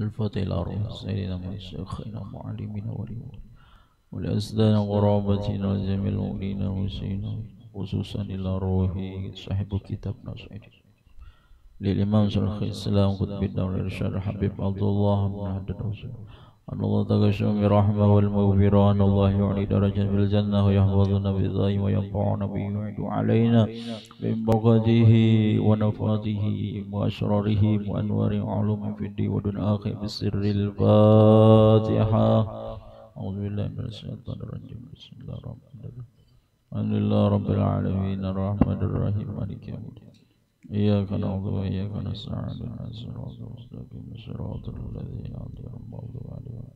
الفاتح إلى روح سيدنا وشيخنا ومعلمنا ولأسدان غرابتنا وجميع المؤمنين والمسلمين خصوصا إلى روح صاحب كتابنا سعيد للإمام شيخ الإسلام قطب الدولة الإرشاد حبيب عبد الله بن عبد الرسول أن الله تغشم برحمة والمغفرة أن الله يعلي درجة في الجنة ويحفظنا بالدائم وينفعنا به ويعد علينا من بركاته ونفاته وأسراره وأنوار علوم في الدين ودنيا آخر بسر الفاتحة. أعوذ بالله من الشيطان الرجيم. بسم الله الرحمن الرحيم. الحمد لله رب العالمين الرحمن الرحيم مالك يوم الدين إياك نعبد وإياك نستعين اهدنا الصراط المستقيم صراط الذين أنعمت عليهم.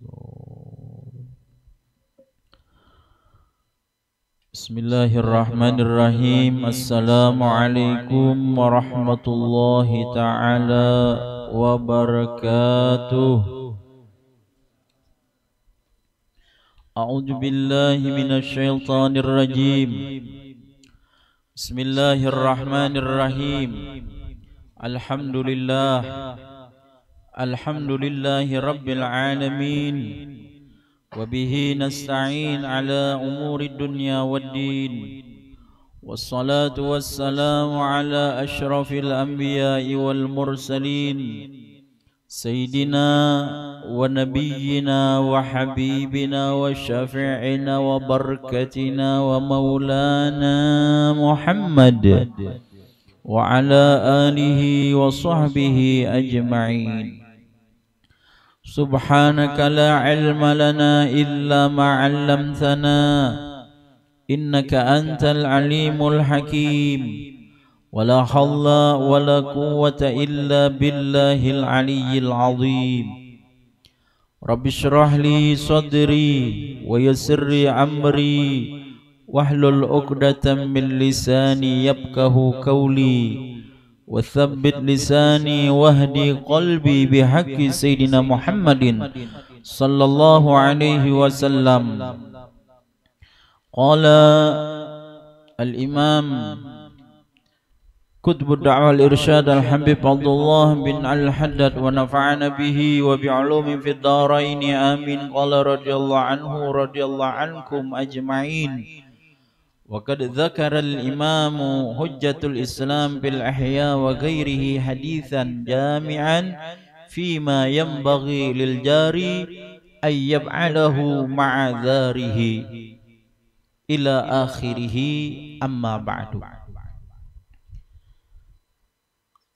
بسم الله الرحمن الرحيم. السلام عليكم ورحمة الله تعالى وبركاته. أعوذ بالله من الشيطان الرجيم. بسم الله الرحمن الرحيم. الحمد لله رب العالمين وبه نستعين على أمور الدنيا والدين والصلاة والسلام على أشرف الأنبياء والمرسلين سيدنا ونبينا وحبيبنا وشفيعنا وبركتنا ومولانا محمد وعلى آله وصحبه أجمعين. سبحانك لا علم لنا إلا ما علمتنا إنك أنت العليم الحكيم ولا حول ولا قوة إلا بالله العلي العظيم. رب اشرح لي صدري ويسر لي أمري واحلل عقدة من لساني يفقه قولي وثبت لساني واهدي قلبي بحق سيدنا محمد صلى الله عليه وسلم. قال الإمام كتب الدعوة الإرشاد الحبيب عبد الله بن الحداد ونفعنا به وبعلوم في الدارين آمين. قال رضي الله عنه رضي الله عنكم أجمعين. وقد ذكر الإمام حجة الإسلام بالأحياء وغيره حديثا جامعا فيما ينبغي للجاري أن يفعله مع ذاره إلى آخره. أما بعد.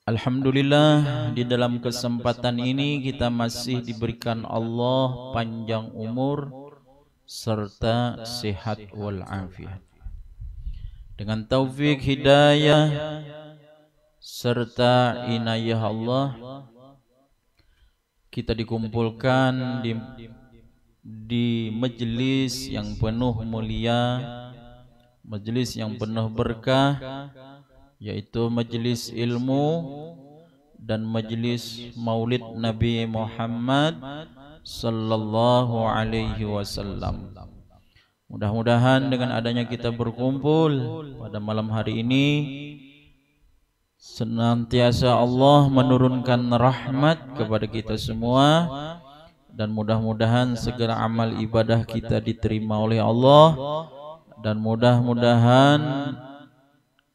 Alhamdulillah, di dalam kesempatan ini kita masih diberikan Allah panjang umur serta sehat walafiat. Dengan taufik hidayah serta inayah Allah, kita dikumpulkan di majelis yang penuh mulia, majelis yang penuh berkah, yaitu majelis ilmu dan majelis maulid Nabi Muhammad sallallahu alaihi wasallam. Mudah-mudahan dengan adanya kita berkumpul pada malam hari ini, senantiasa Allah menurunkan rahmat kepada kita semua, dan mudah-mudahan segala amal ibadah kita diterima oleh Allah, dan mudah-mudahan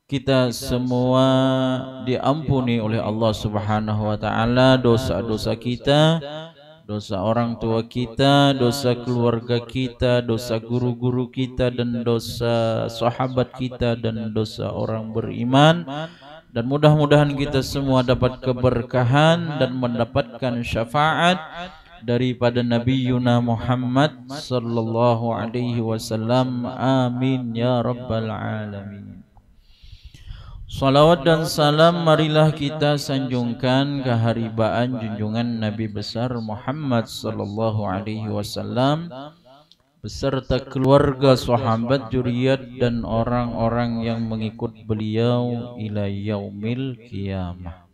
kita semua diampuni oleh Allah Subhanahu wa taala dosa-dosa kita, dosa orang tua kita, dosa keluarga kita, dosa guru-guru kita, dan dosa sahabat kita, dan dosa orang beriman. Dan mudah-mudahan kita semua dapat keberkahan dan mendapatkan syafaat daripada Nabi Yuna Muhammad sallallahu alaihi wasallam. Amin ya rabbal alamin. Salawat dan salam marilah kita sanjungkan keharibaan junjungan Nabi besar Muhammad sallallahu alaihi wasallam beserta keluarga, sahabat, zuriat, dan orang-orang yang mengikut beliau ila yaumil qiyamah.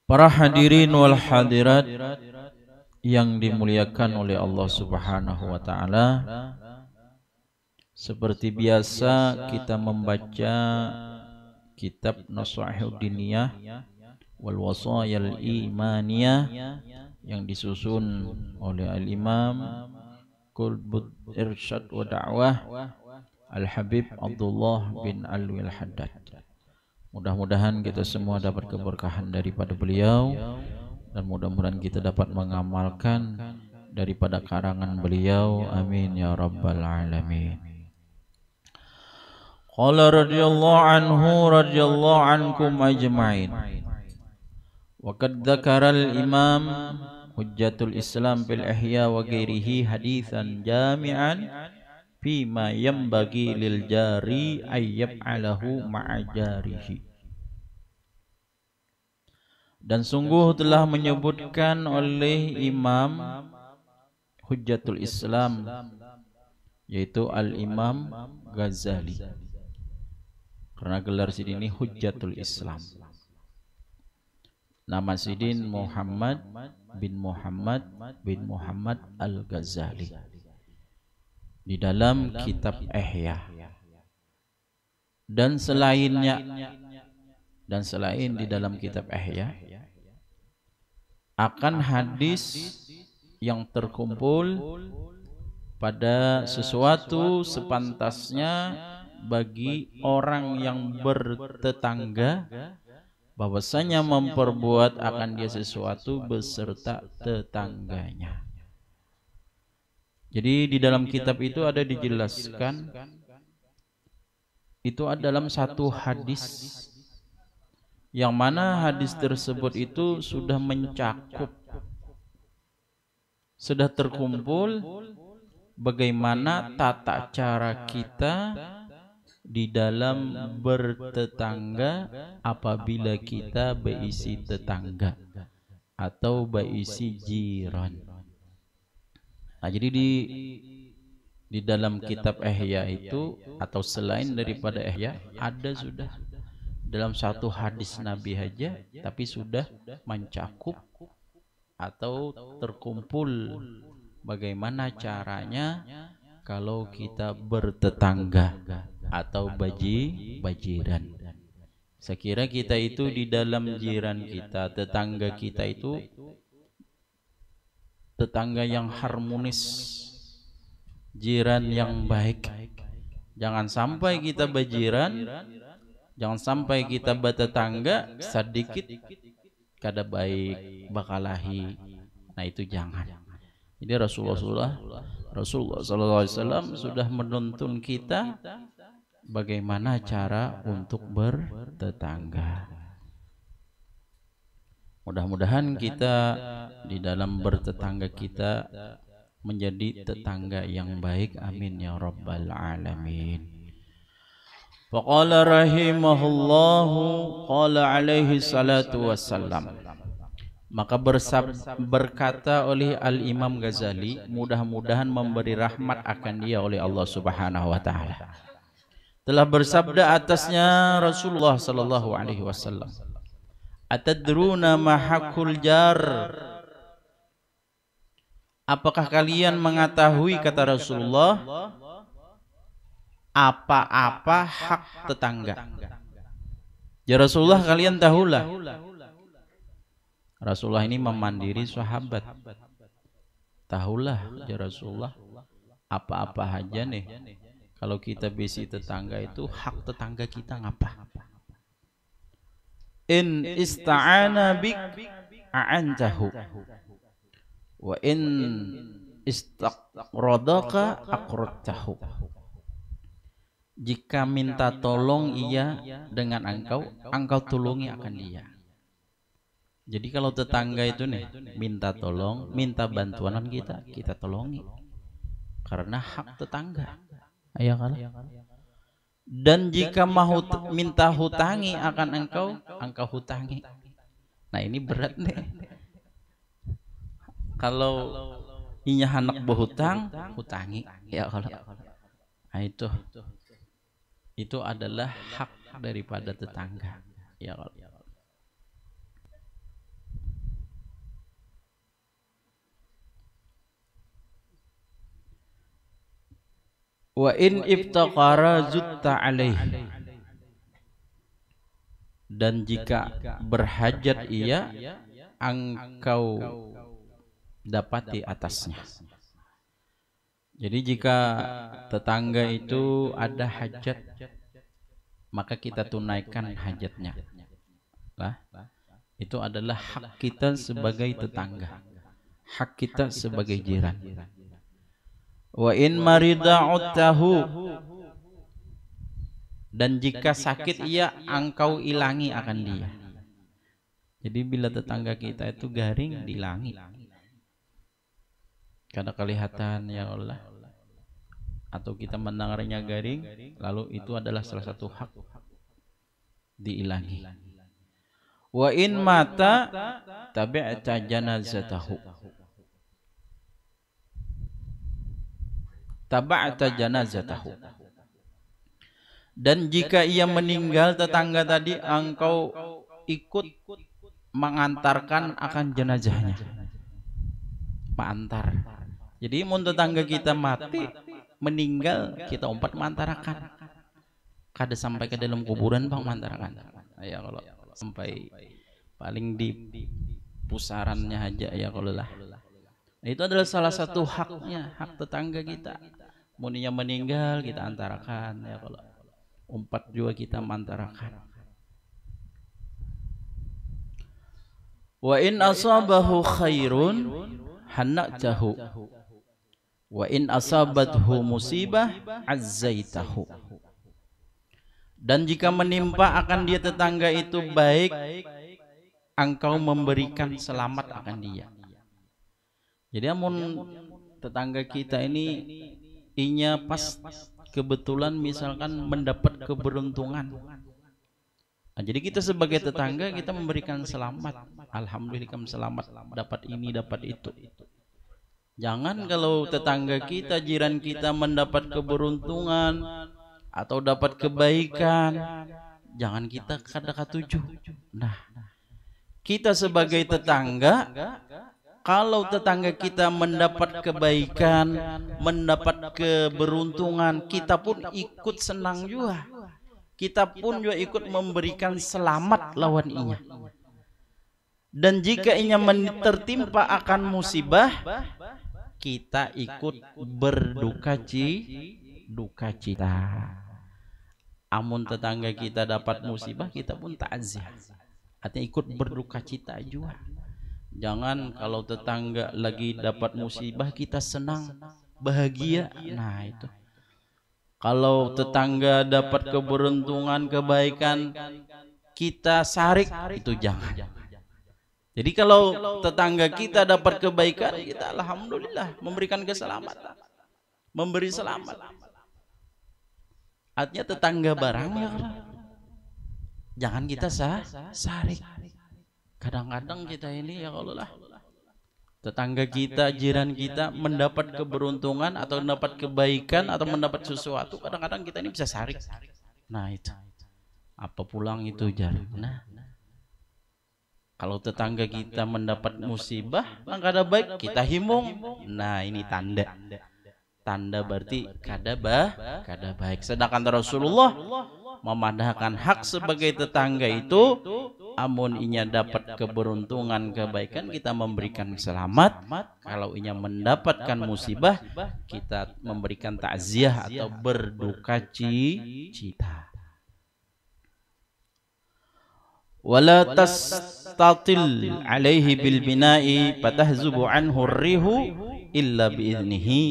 Para hadirin wal hadirat yang dimuliakan oleh Allah Subhanahu wa taala, seperti biasa kita membaca kitab Nashihud Diniyah wal Wasayal Imaniyah yang disusun oleh Al-Imam Qulbut Irsyad wa Da'wah Al-Habib Abdullah bin Alwi Al-Haddad. Mudah-mudahan kita semua dapat keberkahan daripada beliau, dan mudah-mudahan kita dapat mengamalkan daripada karangan beliau. Amin ya rabbal alamin. Qala radhiyallahu anhu radhiyallahu ankum ajma'in. Wa qad dzakara al-imam Hujjatul Islam fil Ihya wa ghairihi haditsan jami'an fima yanbaghi lil jari ayyab'alahu ma'a jarihi. Dan sungguh telah menyebutkan oleh Imam Hujjatul Islam, yaitu Al-Imam Ghazali, karena gelar sini Hujjatul Islam. Nama sidin Muhammad bin Muhammad Al-Ghazali. Di dalam kitab Ihya dan selainnya, dan selain di dalam kitab Ihya akan hadis yang terkumpul pada sesuatu sepantasnya bagi orang yang bertetangga, bahwasanya memperbuat akan dia sesuatu beserta tetangganya. Jadi di dalam kitab itu ada dijelaskan, itu ada dalam satu hadis, yang mana hadis tersebut itu sudah mencakup, sudah terkumpul bagaimana tata cara kita di dalam bertetangga apabila kita berisi tetangga atau berisi jiran. Nah, jadi di dalam kitab Ihya itu, atau selain daripada Ihya, ada sudah dalam satu hadis Nabi aja, tapi sudah mencakup atau terkumpul bagaimana caranya kalau kita bertetangga atau bajiran. Saya kira kita itu di dalam jiran kita, tetangga kita itu tetangga yang harmonis, jiran yang baik. Jangan sampai kita bajiran, jangan sampai kita bertetangga sedikit kada baik bakalahi. Nah, itu jangan. Jadi Rasulullah SAW sudah menuntun kita bagaimana cara untuk bertetangga. Mudah-mudahan kita di dalam bertetangga kita menjadi tetangga yang baik. Amin ya rabbal alamin. Faqala rahimahullahu qala alaihi salatu wassalam. Maka berkata oleh Al-Imam Ghazali, mudah-mudahan memberi rahmat akan dia oleh Allah Subhanahu wa taala, telah bersabda atasnya Rasulullah sallallahu alaihi wasallam, atadruna ma haqqul jar? Apakah kalian mengetahui, kata Rasulullah, apa-apa hak tetangga? Ya Rasulullah, kalian tahulah. Rasulullah ini memandiri sahabat. Tahulah ya Rasulullah, apa-apa aja nih kalau kita bisi tetangga itu, hak tetangga kita ngapa? In ista'ana bik a'antahu wa in istaqradaka aqradtahu. Jika minta tolong ia dengan engkau, engkau tolongi akan dia. Jadi kalau tetangga itu nih minta tolong, minta bantuan kita tolongi, karena hak tetangga. Ayo kan? Dan jika mau minta hutangi akan engkau hutangi. Nah, ini berat nih. Kalau inya anak berhutang, hutangi. Ya kalau nah, itu adalah hak daripada tetangga. Ya kalau wa in iftaqara zutta alaihi. dan jika berhajat ia, engkau dapati atasnya. Jadi jika tetangga itu ada hajat, maka kita tunaikan hajatnya. Lah, itu adalah hak kita sebagai tetangga, hak kita sebagai jiran. Wa in marida uttahu, dan jika sakit ia, engkau ilangi akan dia. Jadi bila tetangga kita itu garing, diilangi. Karena kelihatan ya Allah, atau kita mendengarnya garing, lalu itu adalah salah satu hak, diilangi. Wa in mata tabi'ta janazatahu, taba'ta janazatahu. Dan jika ia meninggal tetangga tadi, engkau ikut mengantarkan akan jenazahnya, mengantar. Jadi mun tetangga kita mati, meninggal, kita umpat mengantarakan. Kada sampai ke dalam kuburan bang mengantarakan. Ya kalau sampai paling di pusarannya aja ya kalau lah. Itu adalah salah satu haknya, hak tetangga kita. Muninya meninggal kita antarakan ya kalau. Umpat juga kita mantarakan. Wa in asabahu khairun hana'tahu, wa in asabathu musibah azzaitahu. Dan jika menimpa akan dia tetangga itu baik, engkau memberikan selamat akan dia. Jadi amun tetangga kita ini inya pas kebetulan misalkan mendapat keberuntungan, nah, jadi kita sebagai tetangga kita memberikan selamat, alhamdulillah kamu selamat dapat ini dapat itu. Jangan kalau tetangga kita, jiran kita mendapat keberuntungan atau dapat kebaikan, jangan kita kada katuju. Nah, kita sebagai tetangga, kalau tetangga kita mendapat kebaikan, mendapat keberuntungan, kita pun ikut senang juga. Kita pun juga ikut memberikan selamat lawan inya. Dan jika inya tertimpa akan musibah, kita ikut berduka cita. Amun tetangga kita dapat musibah, kita pun takziah. Artinya ikut berduka cita juga. Jangan kalau tetangga lagi dapat musibah kita senang, bahagia. Nah itu. Kalau tetangga dapat keberuntungan, kebaikan, kita sarik, itu jangan. Jadi kalau tetangga kita dapat kebaikan, kita alhamdulillah memberikan keselamatan, memberi selamat. Artinya tetangga barang ya, jangan kita sarik. Kadang-kadang kita ini ya Allah, tetangga kita, jiran kita mendapat keberuntungan atau mendapat kebaikan atau mendapat sesuatu, kadang-kadang kita ini bisa sarik. Nah itu apa pulang itu jar. Nah, kalau tetangga kita mendapat musibah, kada baik, kita himung. Nah ini tanda berarti kada baik. Sedangkan Rasulullah memandangkan hak sebagai tetangga itu, amun inya dapat keberuntungan, kebaikan, kita memberikan selamat. Kalau inya mendapatkan musibah, kita memberikan takziah atau berduka cita. Wala tastatil alaihi bil bina'i fatahzubu anhu rihu illa biiznihi.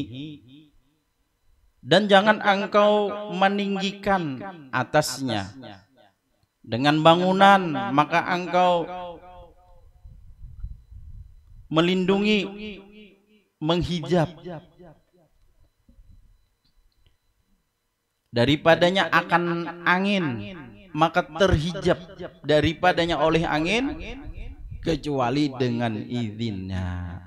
Dan jangan engkau meninggikan atasnya dengan bangunan, maka engkau melindungi, menghijab daripadanya akan angin, maka terhijab daripadanya oleh angin kecuali dengan izinnya.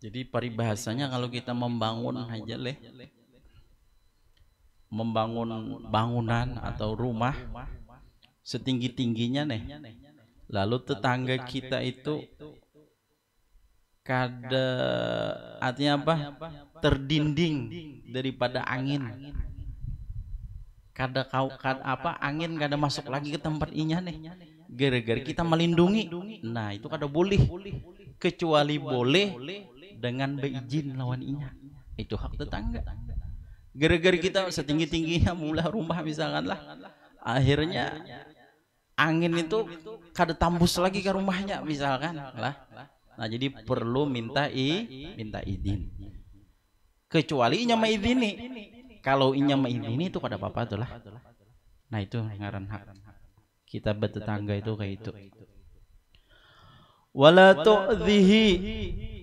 Jadi paribahasanya kalau kita membangun aja membangun bangunan atau rumah setinggi-tingginya nih, lalu tetangga kita itu kada, artinya apa, terdinding daripada angin, angin kada masuk lagi ke tempat inya nih. Gara-gara kita melindungi. Nah, itu kada boleh. Kecuali boleh dengan beizin lawan inya. Itu hak tetangga. Gara-gara kita setinggi-tingginya mula rumah misalkan lah. Akhirnya angin itu kada tembus lagi ke rumahnya misalkan lah. Nah, jadi perlu minta izin. Kecuali inya maizini. Kalau inya maizini itu kada apa-apa tuh lah. Nah, itu ngaran hak kita bertetangga itu kayak itu. Wala tu'dhihi,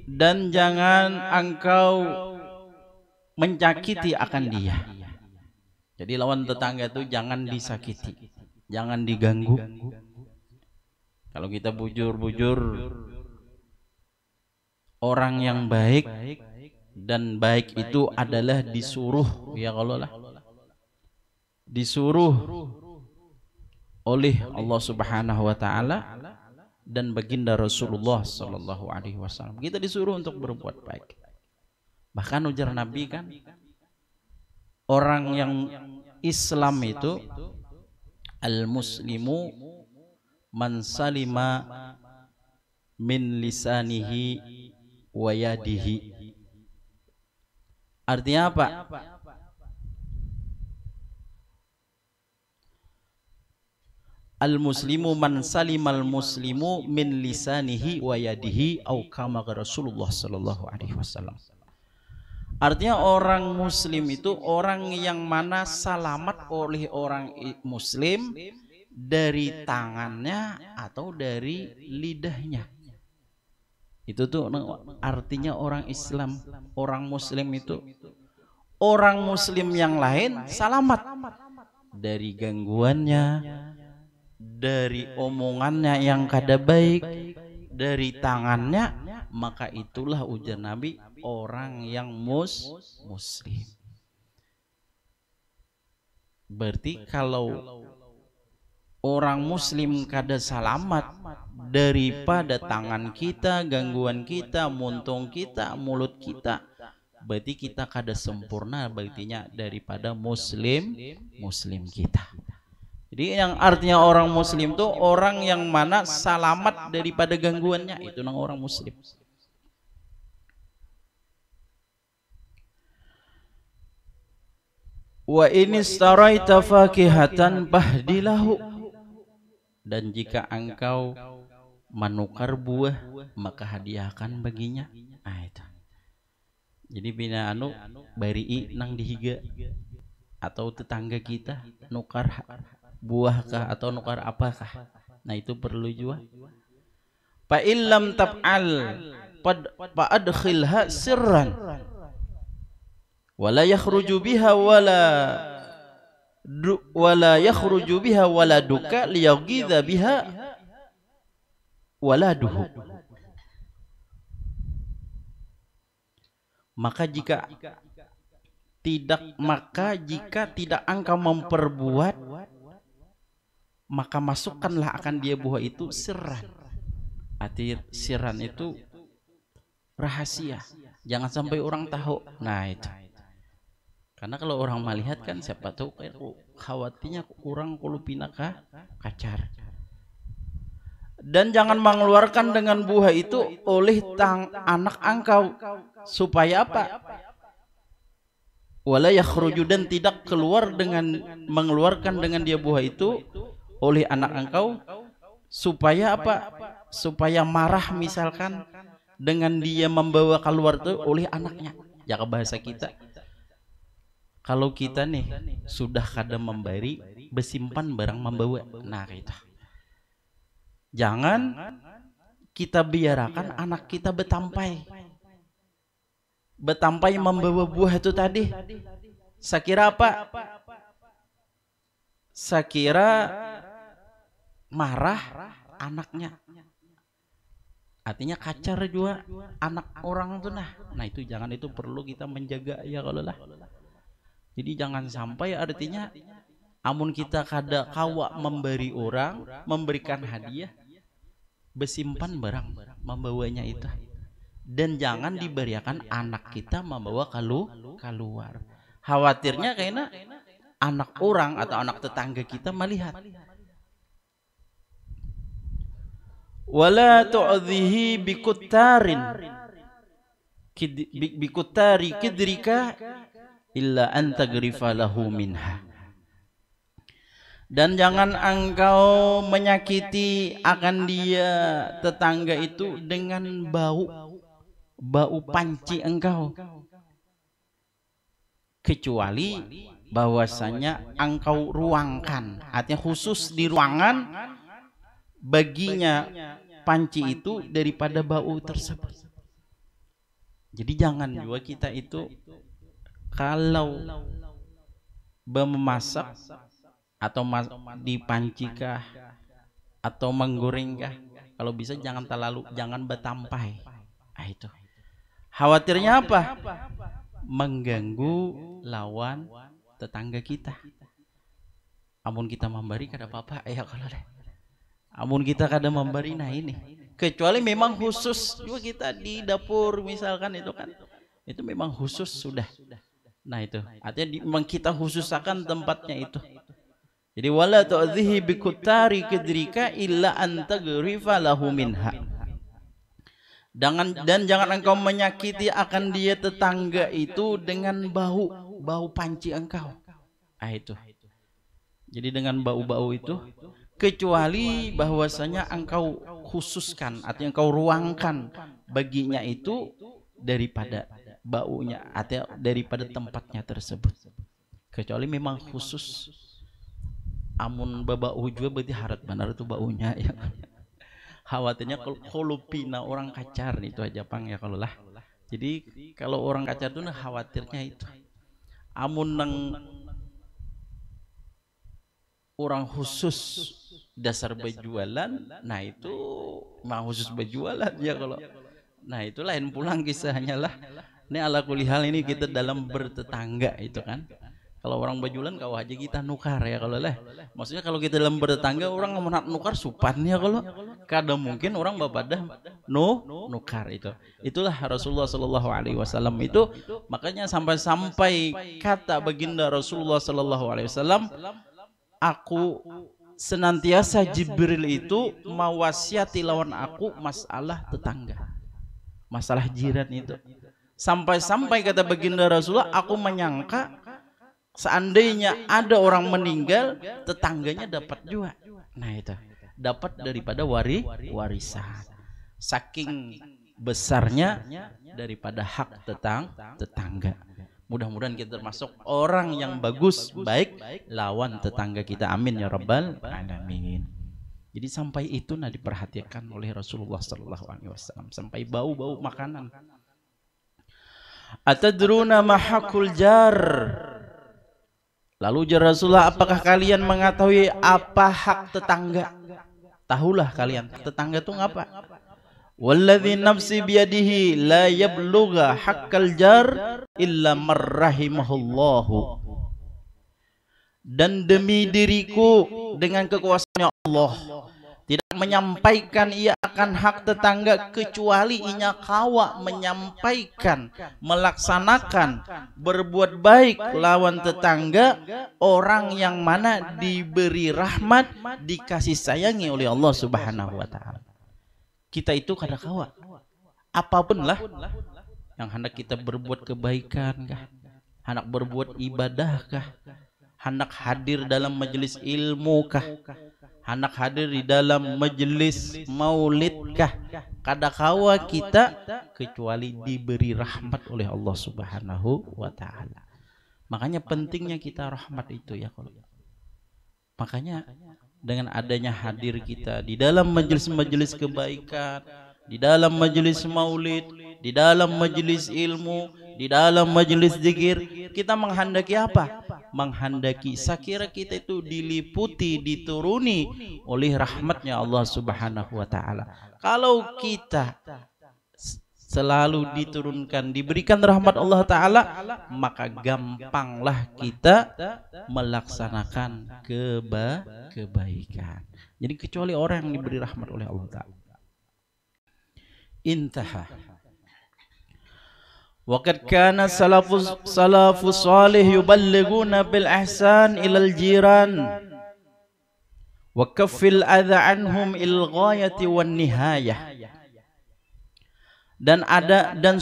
dan jangan engkau menyakiti akan dia. Jadi lawan tetangga itu jangan disakiti, jangan diganggu. Kalau kita bujur-bujur orang yang baik, dan baik itu adalah disuruh, ya kalau lah disuruh oleh Allah Subhanahu wa taala dan baginda Rasulullah sallallahu alaihi wasallam. Kita disuruh untuk berbuat baik. Bahkan ujar Nabi kan, orang yang Islam itu al-muslimu man salima min lisanihi wa yadihi. Artinya apa? Al-muslimu man salimal muslimu min lisanihi wa yadihi au kama Rasulullah sallallahu alaihi wasallam. Artinya orang muslim itu orang yang mana selamat oleh orang muslim dari tangannya atau dari lidahnya. Itu tuh artinya orang Islam, orang muslim itu orang muslim yang lain selamat dari gangguannya, dari omongannya yang kada baik, dari tangannya, maka itulah ujar Nabi orang yang muslim. Berarti kalau orang muslim kada selamat daripada tangan kita, gangguan kita, muntung kita, mulut kita, berarti kita kada sempurna berartinya daripada muslim kita. Jadi yang artinya orang muslim itu orang yang mana selamat daripada gangguannya, itu nang orang muslim. Wa in istaraita fakihatan bahdilahu, dan jika engkau menukar buah maka hadiahkan baginya. Nah itu. Jadi bina bari nang dihiga atau tetangga kita nukar buahkah atau nukar apakah, nah itu perlu juga. Fa illam tab'al fa adkhilha sirran wala yakhruju biha wala yakhruju biha waladuka liyaghidha biha waladuhu. Maka jika tidak engkau memperbuat, maka masukkanlah akan dia buah itu sirran. Arti sirran itu rahasia, jangan sampai orang tahu. Nah itu, karena kalau orang melihat kan siapa tahu khawatirnya kurang kulupina kacar. Dan jangan mengeluarkan dengan buah itu oleh anak engkau, supaya apa? Wala yakhruju, dan tidak keluar dengan mengeluarkan dengan dia buah itu oleh anak engkau, supaya apa? Supaya marah misalkan dengan dia membawa keluar itu oleh anaknya. Jaka bahasa kita, kalau kita nih sudah kadang memberi, bersimpan barang membawa. Nah kita jangan kita biarkan anak kita betampai membawa buah itu tadi. Sakira apa? Sakira marah anaknya. Artinya kacar juga anak orang itu. Nah itu jangan, itu perlu kita menjaga ya kalau lah. Jadi jangan sampai artinya amun kita kada kawa memberi orang, memberikan hadiah, bersimpan barang membawanya itu. Dan jangan diberikan anak kita membawa keluar. Khawatirnya karena anak orang atau anak tetangga kita melihat. Wala tu'dhihi bikuttari kidrika illa an tagrifa lahu minha. Dan jangan engkau menyakiti akan dia tetangga itu dengan bau panci engkau, kecuali bahwasanya engkau ruangkan, artinya khusus di ruangan baginya panci itu daripada bau tersebut. Jadi jangan juga kita itu kalau memasak atau di panci kah atau menggoreng kah, kalau bisa jangan bertampai. Nah, itu khawatirnya apa? Mengganggu lawan tetangga kita. Amun kita memberi kada apa-apa ya kalau deh. Amun kita kada memberi, nah ini. Kecuali memang khusus juga kita di dapur misalkan itu kan. Itu memang khusus sudah. Nah itu, artinya memang kita khususkan tempatnya itu. Jadi wala tu'dhihi bikuttari kidrika illa an tagrifa lahu minha. Dan jangan engkau menyakiti akan dia tetangga itu dengan bau panci engkau. Ah itu. Jadi dengan bau-bau itu, kecuali bahwasanya engkau khususkan, artinya engkau ruangkan baginya itu daripada baunya atau daripada tempatnya tersebut. Kecuali memang khusus. Amun babau juga berarti harat benar itu baunya ya. Khawatirnya kalau pina orang kacar itu aja pang ya kalau lah. Jadi kalau orang kacar itu nah khawatirnya itu. Amun nang orang khusus dasar berjualan, nah itu mah khusus berjualan ya kalau. Nah itu lain pulang kisahnya lah. Ini ala kulihal ini kita dalam bertetangga itu kan. Kalau orang bajulan kau aja kita nukar ya kalau lah. Maksudnya kalau kita dalam bertetangga orang mau nukar supannya kalau kadang mungkin orang bapadah nukar itu. Itulah Rasulullah Shallallahu Alaihi Wasallam itu, makanya sampai kata baginda Rasulullah Shallallahu Alaihi Wasallam, aku senantiasa Jibril itu mewasiati lawan aku masalah tetangga, masalah jiran itu. Sampai kata baginda Rasulullah, aku menyangka seandainya ada orang meninggal, tetangganya dapat juga. Nah itu, dapat daripada warisan. Saking besarnya daripada hak tetangga. Mudah-mudahan kita termasuk orang yang bagus, baik lawan tetangga kita. Amin ya rabbal alamin. Jadi sampai itu nah diperhatikan oleh Rasulullah Sallallahu Alaihi Wasallam. Sampai bau-bau makanan. Atadruna mahakul jar. Lalu ujar Rasulullah, apakah kalian mengetahui apa hak tetangga? Tahulah kalian, tetangga itu ngapa? Walladzi nafsi biyadihi la yablugha haqqal jar illa marrahimahullahu. Dan demi diriku dengan kekuasaannya Allah, tidak menyampaikan ia akan hak tetangga kecuali inya kawa menyampaikan, melaksanakan, berbuat baik lawan tetangga, orang yang mana diberi rahmat, dikasih sayangi oleh Allah Subhanahu wa taala. Kita itu kada kawa apapun lah yang hendak kita berbuat kebaikan kah, hendak berbuat ibadah kah, hendak hadir dalam majelis ilmu kah, hendak hadir di dalam majelis maulid kah, kada kawa kita kecuali diberi rahmat oleh Allah Subhanahu wa taala. Makanya pentingnya kita rahmat itu ya kalau. Makanya dengan adanya hadir kita di dalam majelis-majelis kebaikan, di dalam majelis maulid, di dalam majelis ilmu, di dalam majelis zikir, kita menghendaki apa? Menghendaki sekira kita itu diliputi, dituruni oleh rahmatnya Allah Subhanahu wa taala. Kalau kita selalu diturunkan, diberikan rahmat Allah taala, maka gampanglah kita melaksanakan kebaikan. Jadi kecuali orang yang diberi rahmat oleh Allah taala. Intaha. Waqad kana salafus salih yuballighuna bil ihsan ilal jiran wa kaffil adha anhum il ghayati wan nihayah. Dan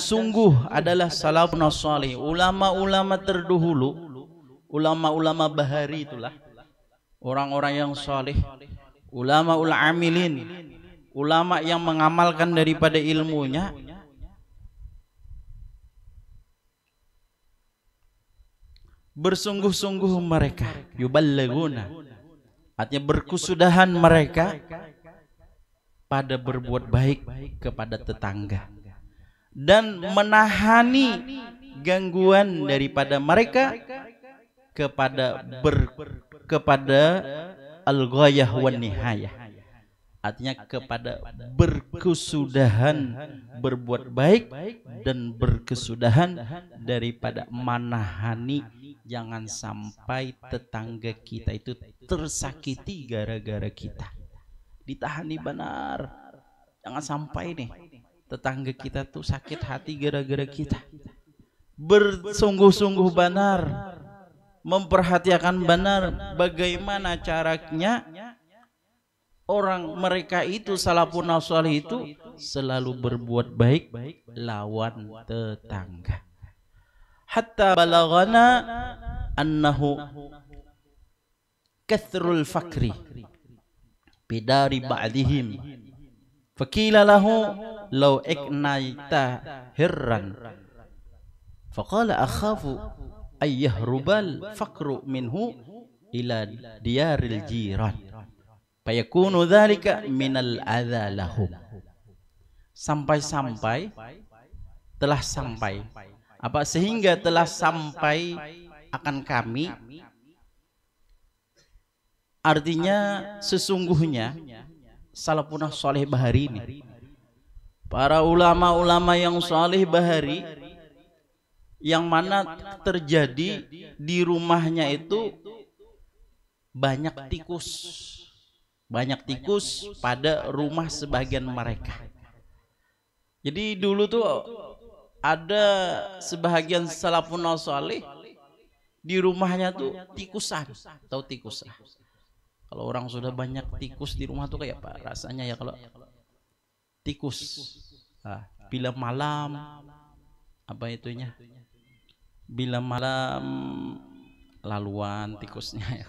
sungguh adalah salafun salih, ulama-ulama terdahulu, ulama-ulama bahari itulah orang-orang yang salih, ulama amilin, ulama yang mengamalkan daripada ilmunya, bersungguh-sungguh mereka yuballighuna, artinya berkesudahan mereka pada berbuat baik kepada tetangga dan menahani gangguan daripada mereka kepada al-ghayah wan nihayah, artinya kepada berkesudahan berbuat baik dan berkesudahan daripada menahani, jangan sampai tetangga kita itu tersakiti gara-gara kita. Ditahani benar, jangan sampai nih tetangga kita tuh sakit hati gara-gara kita. Bersungguh-sungguh benar, memperhatikan benar bagaimana caranya orang mereka itu salafun salih itu selalu berbuat baik lawan tetangga. Hatta balaghana annahu kathrul fakri bidari ba'dihim faqila lahu law iknaita hirran faqala akhafu ayyahrubal fakru minhu ila diyaril jiran fayakunu dzalika minal adza lahum. Sampai-sampai telah sampai apa sehingga telah sampai akan kami, artinya sesungguhnya salafun salih bahari ini, para ulama-ulama yang salih bahari, yang mana terjadi di rumahnya itu banyak tikus pada rumah sebagian mereka. Jadi dulu tuh ada sebahagian salafun salih di rumahnya tuh tikusan, tahu tikus? Kalau orang sudah banyak tikus di rumah tuh kayak apa rasanya ya kalau tikus. Nah, bila malam apa itunya? Bila malam laluan tikusnya ya.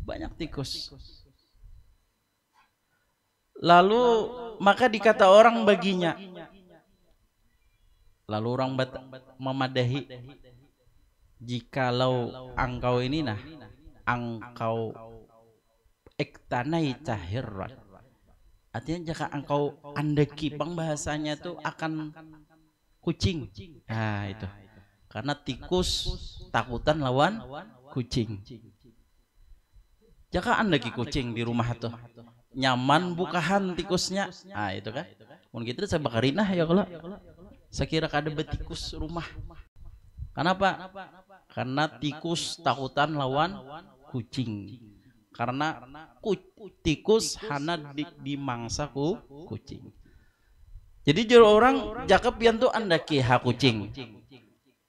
Banyak tikus. Lalu maka dikata orang baginya, lalu orang memadahi, jikalau engkau ini engkau iktanai tahirran, artinya jika engkau andeki, bang bahasanya tuh akan kucing. Nah itu karena tikus takutan lawan kucing. Jika andeki kucing di rumah tuh nyaman bukahan tikusnya, nah itu kan mungkin kita saya bakarinah ya kalau saya kira kada betikus rumah. Kenapa? Karena tikus takutan lawan kucing. Karena tikus hana dimangsa kucing. Jadi jero orang jakep pian tuh andaki ha kucing.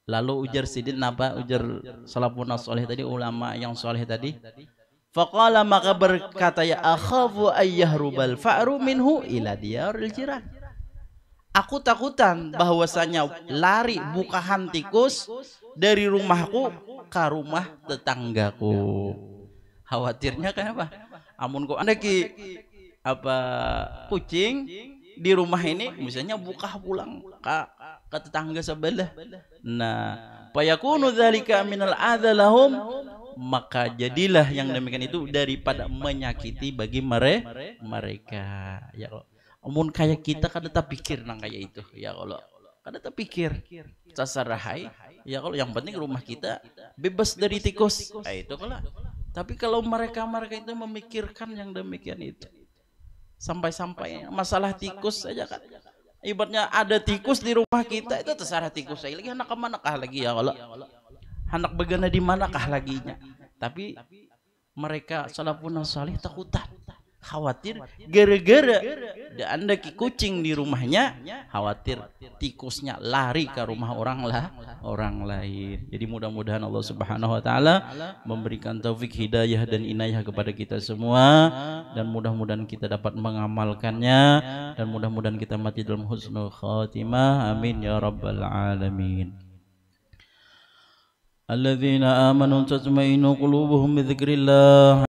Lalu ujar sidin apa? Ujar salafun salih tadi, ulama yang salih tadi. Faqala, maka berkata, ya akhafu ayyahrubal fa'ru minhu ila diyaril jiran. Aku takutan bahwasanya lari bukahan tikus dari rumahku ke rumah tetanggaku. Khawatirnya kenapa? Amun kok anda ki apa kucing di rumah ini misalnya buka pulang ke tetangga sebelah. Nah, fayakunu dzalika minal adza lahum, maka jadilah yang demikian itu daripada menyakiti bagi mereka. Ya Allah. Amun kayak kita kada terpikir nang kayak itu. Ya Allah. Kada terpikir. Sasarahai. Ya kalau yang penting rumah kita bebas dari tikus. Nah, itu kalau. Tapi kalau mereka itu memikirkan yang demikian itu, sampai-sampai masalah tikus saja kan. Ibaratnya ada tikus di rumah kita itu terserah tikus saya lagi anak kemana kah lagi ya Allah. Anak begana di manakah laginya. Tapi mereka salafun salih takutan, khawatir gara-gara Anda kucing di rumahnya, khawatir tikusnya lari ke rumah orang lain. Jadi mudah-mudahan Allah Subhanahu wa taala memberikan taufik hidayah dan inayah kepada kita semua, dan mudah-mudahan kita dapat mengamalkannya, dan mudah-mudahan kita mati dalam husnul khatimah. Amin ya rabbal alamin. Alladzina amanu tatma'innu qulubuhum bi dzikrillah.